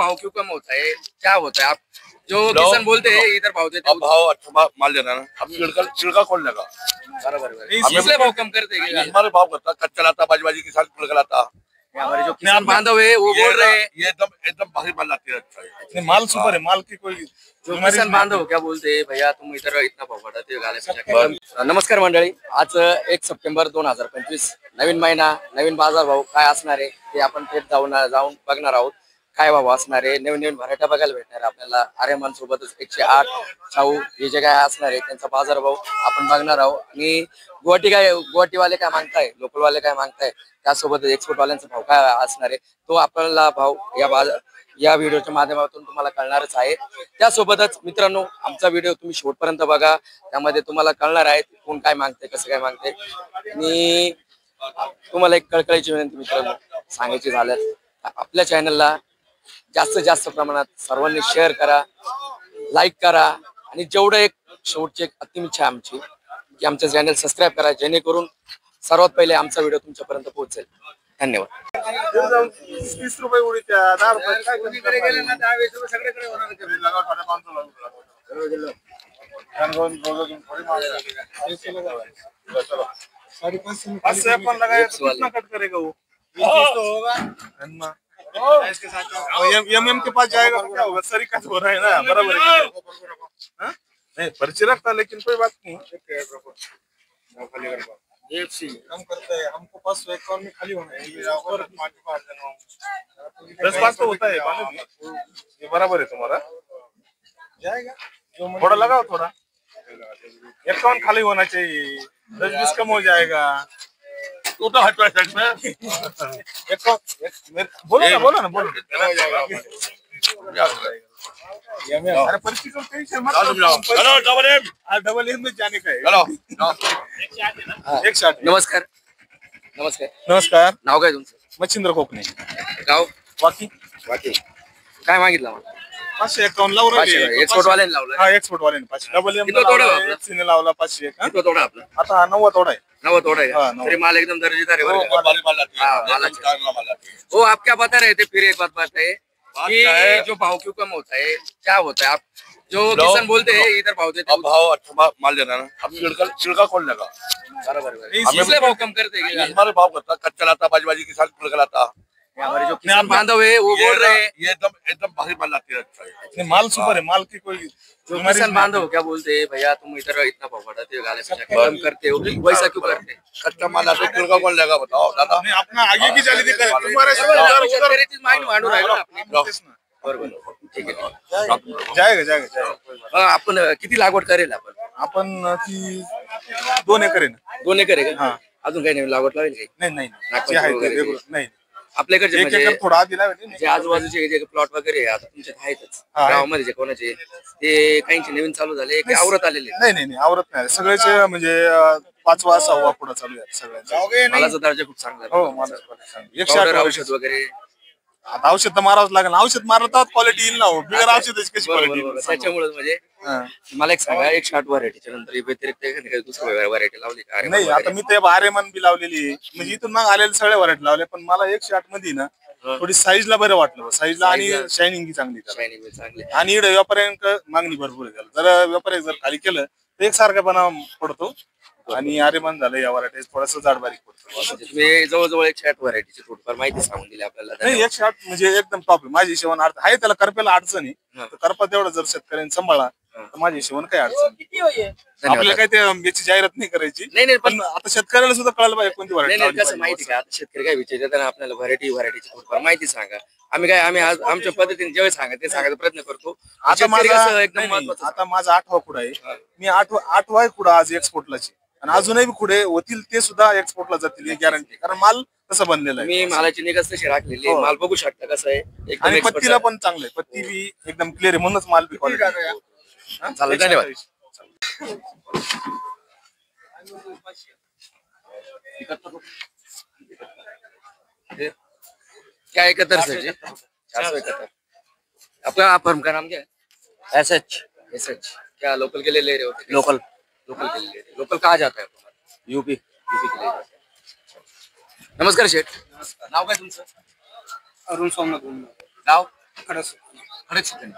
भाव क्यों कम होता है, क्या होता है? आप जो किसान बोलते हैं इधर भाव देते, अब भाव अच्छा माल देना ना, अब छिड़का कौन लगा? बराबर इसलिए भाव कम करते हैं। हमारे भाव करता कच्चा लाता, बाजी किसान छिड़का लाता। हमारे जो किसान बांधव है वो बोल रहे हैं ये एकदम भारी माल लाते हैं। अच्छा है, माल सुपर है, माल की कोई जो किसान बांधव क्या बोलते हैं, भैया तुम इतर इतना भाव वाढवते गाले। नमस्कार मंडळी, आज 1 सप्टेंबर 2025 नवीन महिना, नवीन बाजार भाव काय असणार आहे ते आपण थेट जाऊन बघणार आहोत। काय भाव असणार आहे, नवीन व्हरायटी बघायला भेटणार आपल्याला। आर्यमान सोबतच 108 शाहू हे जे काय असणार आहे त्यांचा बाजार भाव आपण बघणार आहोत। आणि गुवाहाटीवाले काय मागताय, लोकलवाले काय मागताय, त्यासोबत एक्सपोर्ट वाल्यांचा भाव काय असणार आहे तो आपल्याला भाव या व्हिडिओच्या माध्यमातून तुम्हाला कळणारच आहे। त्यासोबतच मित्रांनो, आमचा व्हिडिओ तुम्ही शेवटपर्यंत बघा, त्यामध्ये तुम्हाला कळणार आहे कोण काय मागते, कसं काय मागते। आणि तुम्हाला एक कळकळीची विनंती मित्रांनो सांगायची झाल्यास, आपल्या चॅनलला जास्तीत जास्त प्रमाणात सर्वांनी शेअर करा, लाईक करा आणि जेवढं एक शेवटची एक अंतिम इच्छा आमची की आमचं चॅनल सबस्क्राईब करा, जेणेकरून सर्वात पहिले आमचा व्हिडिओ तुमच्यापर्यंत पोहोचेल। धन्यवाद। 30 रुपये उडीच्या 10 रुपये गेले ना 10-20 रुपये सगळीकडे होणार। अपन लगाया तो कितना कट करेगा वो? एम के पास जाएगा तो क्या होगा? सरी कट हो रहा है ना, बराबर है। नहीं पर्ची रखता, लेकिन कोई बात नहीं। हम करते हैं, हमको पास अकाउंट में खाली होना है, 10-5 तो होता है मालूम है? ये बराबर है तुम्हारा, जाएगा थोड़ा लगाओ, थोड़ा अकाउंट खाली होना चाहिए, 10-20 कम हो जाएगा। तो हटवा सकते बोलो ना अरे पर्ची को टेंशन मत लो, डबल एम में जाने का है। एक शॉट। नमस्कार। नमस्कार। नाव काय तुमचं? मच्छिंद्र कोकणे, गाव वाकी। काय मागितलं मला? 551 लावलं, एक्सपोर्ट वाल्याने लावलं। हा एक्सपोर्ट वाल्याने 500 डबल एम किती तोडा लावला? सीने लावला 501। किती तोडा आपला? आता 9वा तोडा आहे। 9 तोडा है। हाँ, 9 तरी माल एकदम दर्जेदार है। माल वो आप क्या बता रहे थे, फिर एक बात बताइए कि जो भाव क्यों कम होता है, क्या होता है? आप जो किसान बोलते हैं इधर भाव देते, अब भाव अच्छा माल देना ना, अब छिड़का कौन लगा? बराबर इसलिए भाव कम करते हैं। हमारे भाव करता कच्चा लाता, बाजी किसान छिड़का लाता। हमारे जो किसान बांधव है वो बोल रहे हैं ये एकदम भारी माल लाते हैं। अच्छा है, माल सुपर है, माल की कोई जो किसान बांधव क्या बोलते हैं, भैया तुम इधर इतना भाव बढ़ाते हो, गाले कम करते हो, वैसा क्यों करते? कच्चा माल लाते, छिड़का कौन लगा बताओ दादा? नहीं, अपना आगे की जाली दिखा है तुम्हारे माइंड मांडू राहिलो आपली। बरोबर, ठीक आहे, जाएगा। आपण किती लागवड करेल आपण ती 2 एकर आहे ना। 2 एकर आहे का? हाँ। अजून काही नवीन लागवड लावेल काही? नाही नागपूर जे आहे वगैरे ते regular नाही। आपल्याकडचे 1 म्हणजे एकर थोडा आधी लावले जे आजूबाजूचे जे प्लॉट वगैरे आहे, आता तुमच्यात आहेतच हा, आहे। गावामध्ये जे कोणाचे ते काहींचे नवीन चालू झाले, काही आवरत आलेले नाही आवरत नाही, सगळ्याचे म्हणजे 5वा 6वा पुढे चालू आहे सगळ्यांचे। मालाचा दर्जा खूप चांगला आहे। हो, मला 108 पावडर, औषध वगैरे आता औषध तर मारावंच लागेल, औषध मारलं तर क्वालिटी येईल ना, बिगर औषधाची कशी क्वालिटी? त्याच्यामुळे म्हणजे मला एक सांगा, 108 व्हरायटीच्या नंतर व्यतिरिक्त एखादी दुसरी व्हरायटी लावली का? नाही, आता मी ते आर्यमान बी लावलेली आहे, म्हणजे इथून मग आलेले सगळे व्हरायटी लावले, पण मला 108 मध्ये ना थोडी साईजला बरं वाटलं, साईजला आणि शायनिंग ही चांगली त्याला। शायनिंग चांगली आणि इकडे व्यापाऱ्यांक मागणी भरपूर आहे त्याला, जर व्यापारी जर खाली केलं तर एकसारखेपणा पडतो, आणि आर्यमान झालं या व्हरायटी थोडासा जाड बारीक पडतो। तुम्ही जवळजवळ 108 व्हरायटीची थोडीफार माहिती सांगून दिली आपल्याला। नाही, 108 म्हणजे एकदम टॉप आहे माझ्या हिशोबाने। अर्थ आहे त्याला, करपेला अडचण आहे, तर करपा तेवढा जर शेतकऱ्यांनी सांभाळला तर माझ्या हिशोबाने काही अडचण नाही। आपल्याला काही ते याची जाहिरात नाही करायची, नाही पण आता शेतकऱ्याला सुद्धा कळलं पाहिजे कोणती व्हरायटी। कसं माहिती का, आता शेतकरी काय विचारतात आणि आपल्याला व्हरायटीची थोडीफार माहिती सांगा। आम्ही आज आमच्या पद्धतीने जेव्हा ते सांगायचा प्रयत्न करतो। आता माझा एकदम महत्त्वाचं, आता माझा 8वा खुडा आहे, मी 8वा खुडा आज एक्सपोर्टलाच, आणि अजूनही खुडे होतील ते सुद्धा एक्सपोर्टला जातील ही गॅरंटी, कारण माल तसं बनलेला आहे। मी मालाची निगाच तशी राखलेली, माल बघू शकता कसं आहे, आणि पत्तीला पण चांगलं आहे, पत्ती बी एकदम क्लिअर आहे, म्हणूनच माल बी क्वालिटी। चालेल, धन्यवाद। क्या 71 सर? 471। आपका फर्म का नाम क्या है? SH। क्या लोकल के लिए ले रहे हो? लोकल के लिए ले रहे। लोकल कहाँ जाता है? यूपी के लिए। नमस्कार शेठ, नाव काय तुमचं? अरुण सोमनाथ। गाव? खडक सुकन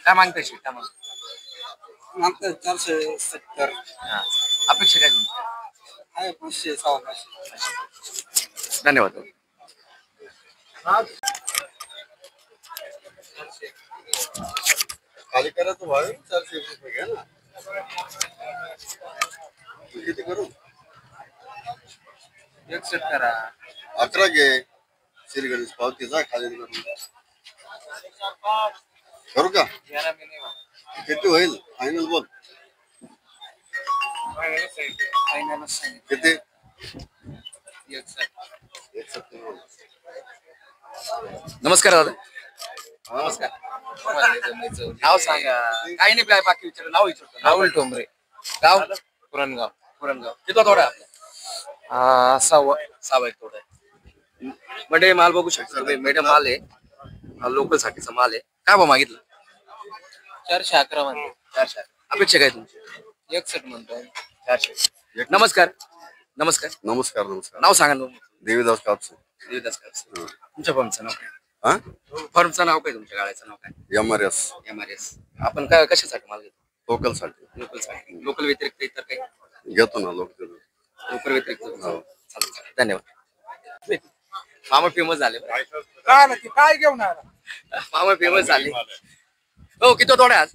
काय मागताय शेट काय मागताय? 470 अपेक्षा काय तुमची? आहे 500 500. धन्यवाद. खाली करा तो भाई 400 रुपये घ्या ना. किती करू? 61 करा. 11 घे. सिरगडीच पावती जा खाली करू. करू का? किती होईल फायनल बोल. किती? 61. नमस्कार दादा. नमस्कार. नाव सांगा. काही नाही बाकी विचार नाव विचारतो. राहुल ठोंबरे, गाव पुरणगाव. पुरणगाव. किती थोडा आपला? 6 एक थोडा आहे. म्हणजे माल बघू शकतो मीडियम माल आहे. लोकल साठीचा माल आहे. काय भाव मागितलं? 411 म्हणतो. 400. अपेक्षा काय तुमची? 61 म्हणतो. 400. नमस्कार. नमस्कार. नमस्कार नमस्कार. नाव सांगा ना. देवीदास कापसे. देवीदास कापसे. तुमच्या फर्मचं नाव काय? हा फर्मचं नाव काय? तुमच्या गाड्याचं नाव काय? MRS MRS. आपण काय कशासाठी माल घेतो? लोकल साठी लोकल साठी. लोकल व्यतिरिक्त इतर काही? घेतो ना लोकल. लोकल व्यतिरिक्त चालेल. धन्यवाद. मामा फेमस झाले. काय घेऊन आला मामा फेमस झाले. हो किती थोडे आज?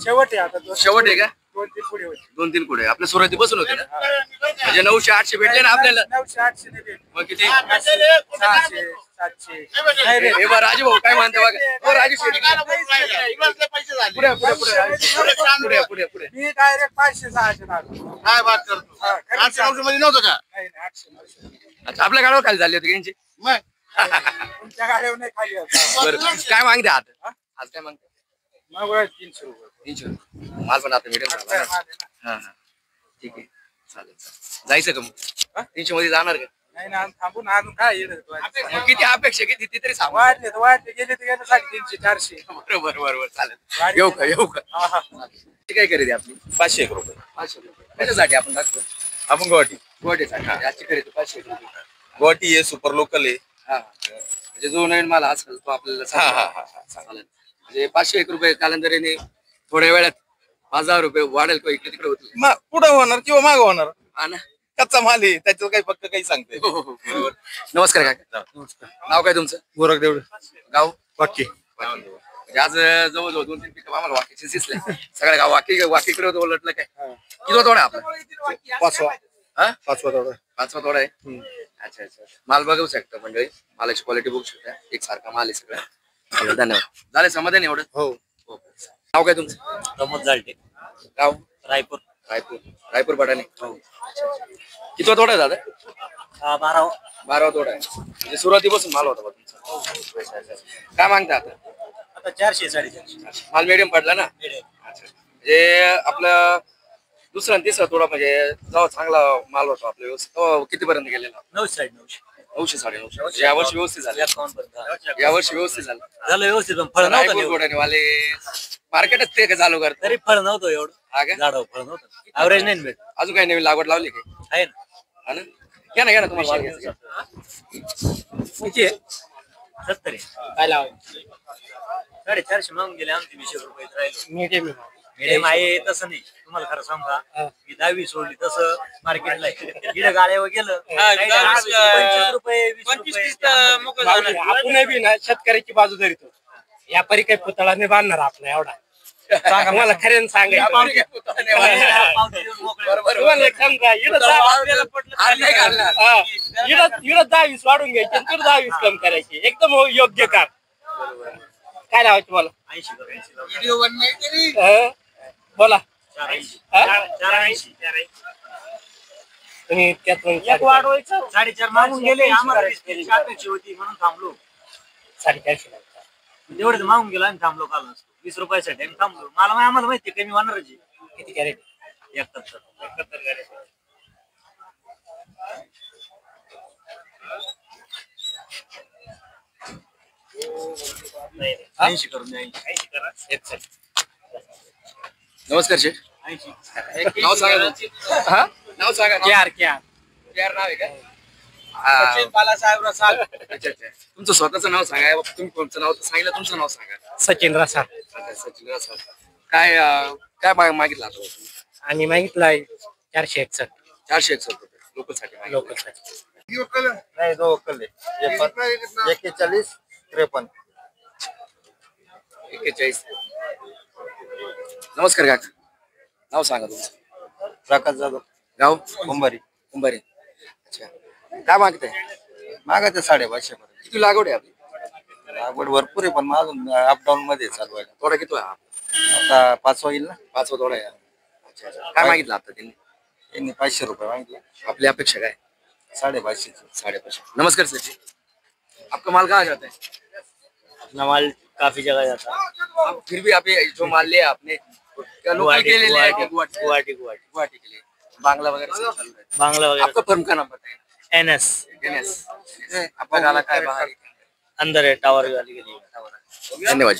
शेवट आहे आता. शेवट आहे का? 2-3 पुढे होते. 2-3 कुठे आपल्या सुरुवाती बसून होते ना म्हणजे 900-800 भेटले ना आपल्याला. 900-800 नाही भेटले. मग किती? 600-700 नाही रे. हे बघ राजू भाऊ काय म्हणते बघा. हो राजू शेट्टी. पुढे मी डायरेक्ट 500-600 लागलो. काय बात करतो? हा, खरं 800 मध्ये नव्हतं का? नाही, 800. अच्छा आपल्या गाडीवर खाली झाली होती यांची. तुमच्या गाड्यावर नाही खाली आता. बरं काय मागते आता? आज काय मागते? मग 300 रुपये. 300. माल पण आता मीडियम झाला ना. हा हा ठीक आहे चालेल. जायचं का मग? 300 मध्ये जाणार का? नाही ना थांबून अजून काय येईल. मग किती अपेक्षा किती ती तरी सांग. वाढले गेले तर गेले 350-400. बरोबर चालेल. येऊ का? ती काय खरेदी आपली? 500 रुपये. 500 रुपये. कशासाठी आपण टाकतो? आपण गुवाहाटी. गुवाहाटीसाठी. आजची खरेदी 500 रुपये. गुवाहाटी आहे सुपर लोकल आहे. हा म्हणजे जो नवीन माल असेल तो आपल्याला चालेल. म्हणजे 501 रुपये कालांतराने थोड्या वेळात 1000 रुपये वाढेल किंवा इकडे तिकडे होतील. पुढे होणार किंवा माग होणार. हा ना. कच्चा माल आहे त्याच्यावर काही फक्त काही सांगते. बरोबर. नमस्कार काका. नाव काय तुमचं? गोरख देवड. गाव वाक्य. म्हणजे आज जवळजवळ 2-3 पिकं आम्हाला वाक्याचे दिसले. सगळ्या गाव वाकीकडे उलटलं काय? किती थोडा आपला? 5वा. हा 5वा तेवढा. 5वा थोडा आहे. अच्छा. माल बघू शकता मंडळी. मालाची क्वालिटी बघू शकता. एकसारखा माल आहे सगळा. चालेल, धन्यवाद. झाले समाधान एवढं? हो. नाव काय तुमचं? प्रमोद जालटे, गाव रायपूर. रायपूर बटाणे. किती थोडा आहे दादा? 12. तोडा आहे. म्हणजे सुरुवातीपासून माल होता बा तुमचा. काय मागता आता? आता 400-450. माल मीडियम पडला ना. म्हणजे आपलं दुसरा आणि तिसरा थोडा म्हणजे जेव्हा चांगला माल होता आपल्या व्यवस्थित तेव्हा कितीपर्यंत गेलेला? 900-950. 900-950. यावर्षी व्यवस्थित झाले. 51. यावर्षी व्यवस्थित झालं. झालं व्यवस्थित पण फळ नव्हतं रायपूर एवढं. गोडाने वाले मार्केटच ते का चालू करत तरी फळ नव्हतं एवढं. हा का? झाडावर फळ नव्हतं. ऍव्हरेज नाही भेट अजून काही नवीन लागवड लावली काय? आहे ना. हा ना. घ्या ना तुम्हाला माल घ्यायचा. किती आहे? 70 आहे. काय लावायचं? 450 मागून गेले आमचे 20 रुपये राहिले. मिडियम आहे तसं नाही. तुम्हाला खरं सांगा मी 10वी सोडली तसं मार्केटला इकडे गाड्यावर गेलं 25 रुपये 20 रुपये. आपण बी ना शेतकऱ्याची बाजू धरतो. व्यापारी काही पुतळा नाही बांधणार आपला एवढा. सांगा मला खऱ्यानं सांगायचं. तुम्हाला समजा इकडं 10-20 वाढून घ्यायचे आणि तिकडं 10-20 कम करायचे. एकदम योग्य काम. काय लावायचं मला? 80. बोला. 480. तुम्ही त्यात वाढवायचं 4.5 मागून गेले आम्हाला अपेक्षा होती म्हणून थांबलो. 450 तेवढे मागून गेलो आम्ही थांबलो काल 20 रुपयासाठी आम्ही थांबलो. आम्हाला माहिती कमी होणारच. किती कॅरेट? 71 कॅरेट. नाही 80 करून द्या. 80 करा. नमस्कार शेठ. 80. नाव सांगा तुमचं. नाव सांगा. KR नाव आहे का? बालासाहेब रसाल. अच्छा अच्छा. तुमचं स्वतःचं नाव सांगा. तुम्ही कोणतं नाव सांगितलं, तुमचं नाव सांगा. सचिन रसाल. अच्छा, सचिन रसाळ. काय मागितलं आता तुम्ही? आणि मागितलाय 461 461 रुपये लोकलसाठी मागितलं. लोकांसाठी. नाही दो वक्कल आहे 41 53. 41. नमस्कार काका, नाव सांगा तुमचं. प्रकाश जाधव गाव कुंभारी. कुंभारी. अच्छा, काय मागताय? मागायचं 550 पर्यंत. किती लागवड आहे आपली? लागवड भरपूर आहे पण मग अजून अपडाऊन मध्ये चालू आहे. थोडा किती आहे? आता 5 होईल ना. 5 थोडा आहे. अच्छा अच्छा. काय मागितलं आता त्यांनी? यांनी 500 रुपये मागितले. आपली अपेक्षा काय? 550. 550. नमस्कार सचिन, आपका माल कहाँ जाता है? अपना माल काफी जगह जाता है। आप फिर भी अभी जो माल लिया आपने क्या लोकल के लिए लिया है? गुवाहाटी गुवाहाटी गुवाहाटी के लिए बांग्ला वगैरह सब चल रहा है. बांग्ला आपका वगैरह फर्म का नाम बताइए. NS NS. आपका गाला काय बाहर? अंदर है टावर वाली के लिए। धन्यवाद.